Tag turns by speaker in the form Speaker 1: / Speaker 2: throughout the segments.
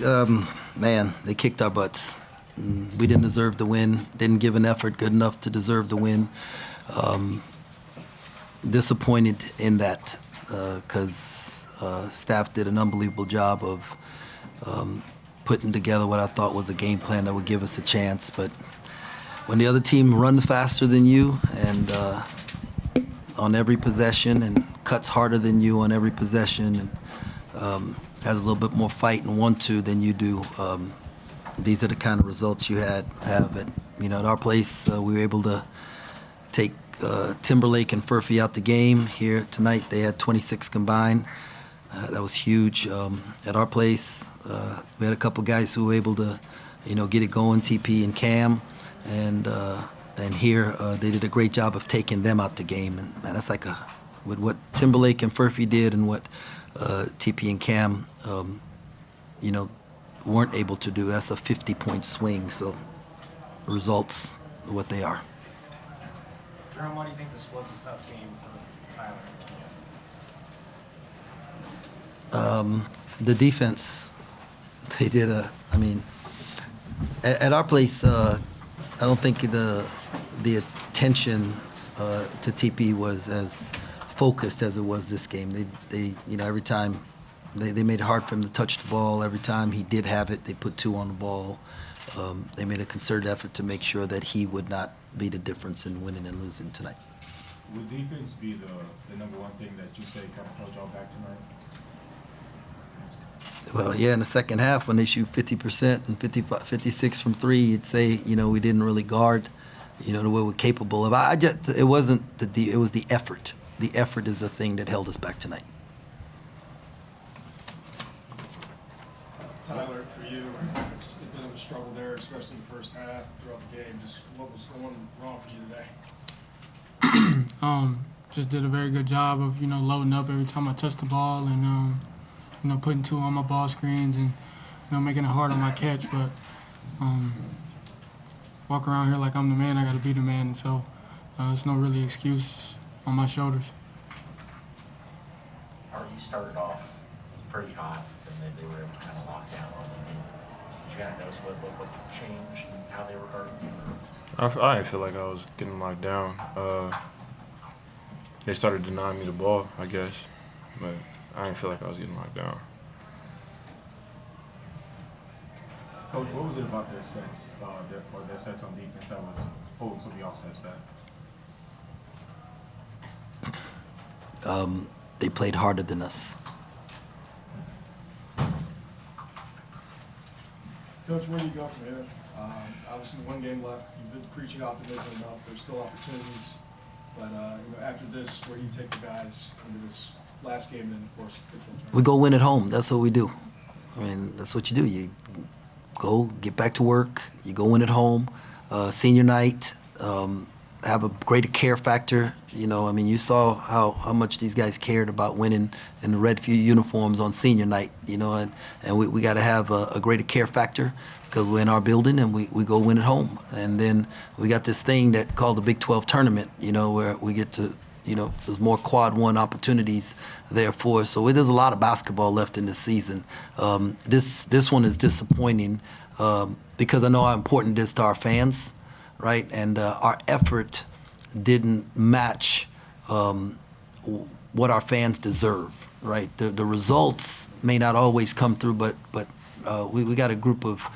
Speaker 1: Man, they kicked our butts. We didn't deserve the win. Didn't give an effort good enough to deserve the win. Disappointed in that because staff did an unbelievable job of putting together what I thought was a game plan that would give us a chance. But when the other team runs faster than you and on every possession and cuts harder than you on every possession and has a little bit more fight and want-to than you do, these are the kind of results you have. At our place, we were able to take Timberlake and Furphy out the game. Here tonight, they had 26 combined. That was huge. At our place, we had a couple guys who were able to, get it going, TP and Cam, and here they did a great job of taking them out the game. And man, that's like with what Timberlake and Furphy did and what TP and Cam, weren't able to do. That's a 50-point swing. So results are what they are.
Speaker 2: Jerome, why do you think this was a tough game for Tylor?
Speaker 1: The defense, they did at our place, I don't think the attention to TP was as focused as it was this game. They every time they made it hard for him to touch the ball. Every time he did have it, they put two on the ball. They made a concerted effort to make sure that he would not be the difference in winning and losing tonight.
Speaker 3: Would defense be the number one thing that you say kind of held y'all back tonight?
Speaker 1: Well, yeah, in the second half when they shoot 50% and 56 from three, you'd say, we didn't really guard, the way we're capable of. It wasn't it was the effort. The effort is the thing that held us back tonight.
Speaker 4: Tylor, for you, just a bit of a struggle there, especially in the first half, throughout the game. Just what was going wrong for you today?
Speaker 5: Just did a very good job of, loading up every time I touched the ball and, putting two on my ball screens and, making it hard on my catch. But walk around here like I'm the man, I got to be the man. And so there's no really excuse on my shoulders.
Speaker 6: You started off pretty hot, and then they were able to kind of lock down on you. Did you kind of notice what changed and how they were guarding you?
Speaker 7: I didn't feel like I was getting locked down. They started denying me the ball, I guess, but I didn't feel like I was getting locked down.
Speaker 3: Coach, what was it about their sets, their sets on defense that was holding some of y'all sets back?
Speaker 1: They played harder than us.
Speaker 4: Coach, where do you go from here? Obviously, one game left. You've been preaching optimism enough. There's still opportunities. But after this, where do you take the guys into this last game and then, of course,
Speaker 1: we go win at home. That's what we do. That's what you do. You go get back to work. You go win at home. Senior night, have a greater care factor. You saw how much these guys cared about winning in the red uniforms on senior night. And we got to have a greater care factor because we're in our building and we go win at home. And then we got this thing that called the Big 12 tournament. Where we get to. There's more quad one opportunities there for us. So there's a lot of basketball left in this season. This one is disappointing because I know how important it is to our fans, right? And our effort didn't match what our fans deserve, right? The results may not always come through, but we got a group of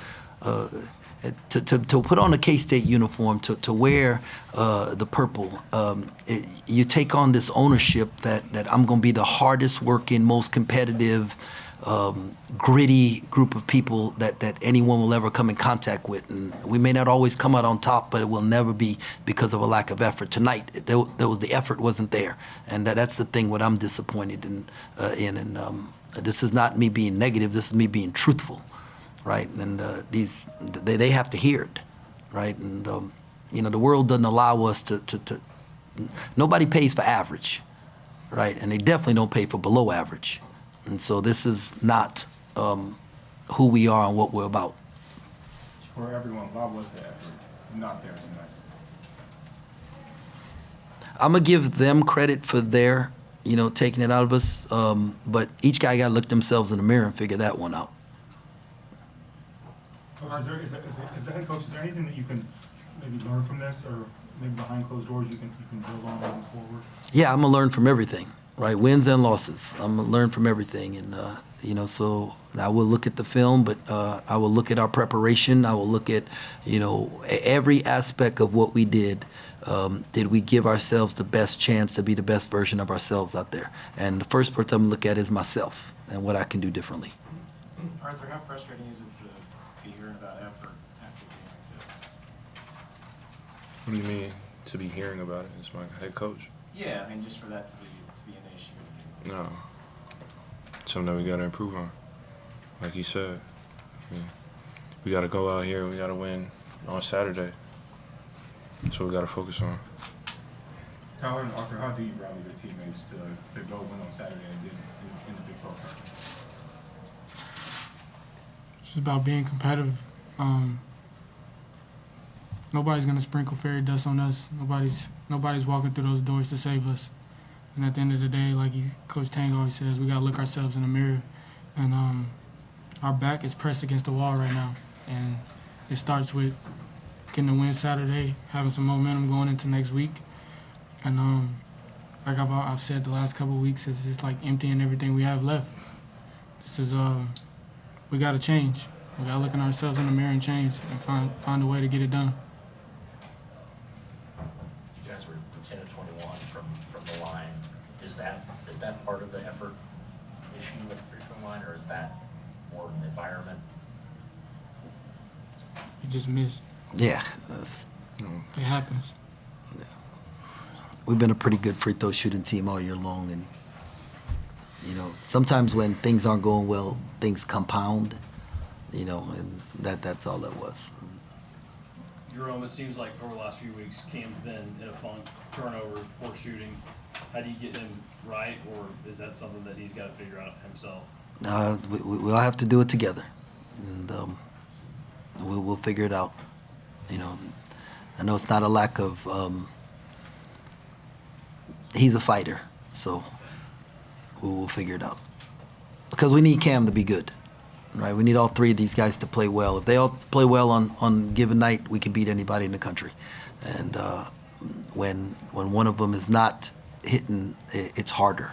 Speaker 1: to put on a K-State uniform, to wear the purple, you take on this ownership that I'm going to be the hardest working, most competitive, gritty group of people that anyone will ever come in contact with. And we may not always come out on top, but it will never be because of a lack of effort. Tonight, the effort wasn't there, and that's the thing what I'm disappointed in. This is not me being negative. This is me being truthful. Right, and they have to hear it, right? And the world doesn't allow us to. Nobody pays for average, right? And they definitely don't pay for below average. And so this is not who we are and what we're about.
Speaker 3: For everyone, why was the effort not there tonight?
Speaker 1: I'm gonna give them credit for their, taking it out of us. But each guy got to look themselves in the mirror and figure that one out.
Speaker 3: Coach, is the head coach, is there anything that you can maybe learn from this, or maybe behind closed doors you can build on moving forward?
Speaker 1: Yeah, I'm gonna learn from everything, right? Wins and losses. I'm gonna learn from everything, and so I will look at the film, but I will look at our preparation. I will look at, every aspect of what we did. Did we give ourselves the best chance to be the best version of ourselves out there? And the first person I'm gonna look at is myself and what I can do differently.
Speaker 2: Arthur, how frustrating is it to be hearing about effort after a game like this?
Speaker 7: What do you mean to be hearing about it? It's my head coach.
Speaker 2: Yeah, I mean, just for that to be an issue.
Speaker 7: No. Something that we got to improve on. Like you said, we got to go out here. We got to win on Saturday. That's what we got to focus on.
Speaker 3: Tylor and Arthur, how do you rally your teammates to go win on Saturday and get in the Big 12 tournament?
Speaker 5: It's just about being competitive. Nobody's gonna sprinkle fairy dust on us. Nobody's walking through those doors to save us. And at the end of the day, like Coach Tang always says, we gotta look ourselves in the mirror. And our back is pressed against the wall right now. And it starts with getting a win Saturday, having some momentum going into next week. And like I've said the last couple of weeks, it's just like emptying everything we have left. This is we gotta change. We gotta look at ourselves in the mirror and change and find a way to get it done.
Speaker 6: You guys were 10 of 21 from the line. Is that part of the effort issue with the free-throw line, or is that more an environment?
Speaker 5: You just missed.
Speaker 1: Yeah,
Speaker 5: It happens.
Speaker 1: we've been a pretty good free throw shooting team all year long, and sometimes when things aren't going well, things compound, and that's all that was.
Speaker 8: Jerome, it seems like over the last few weeks, Cam's been in a funk, turnovers, poor shooting. How do you get him right, or is that something that he's got to figure out himself?
Speaker 1: We'll have to do it together, and we'll figure it out. I know it's not a lack of. He's a fighter, so we'll figure it out. Because we need Cam to be good, right? We need all three of these guys to play well. If they all play well on given night, we can beat anybody in the country. And when one of them is not hitting, it's harder.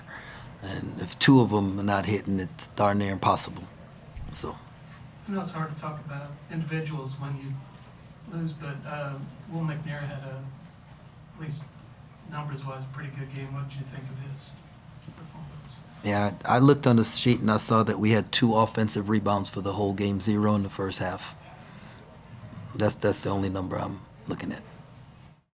Speaker 1: And if two of them are not hitting, it's darn near impossible. So.
Speaker 9: I know it's hard to talk about individuals when you lose, but Will McNair had at least numbers-wise, a pretty good game. What did you think of his performance?
Speaker 1: Yeah, I looked on the sheet and I saw that we had 2 offensive rebounds for the whole game, 0 in the first half. That's the only number I'm looking at.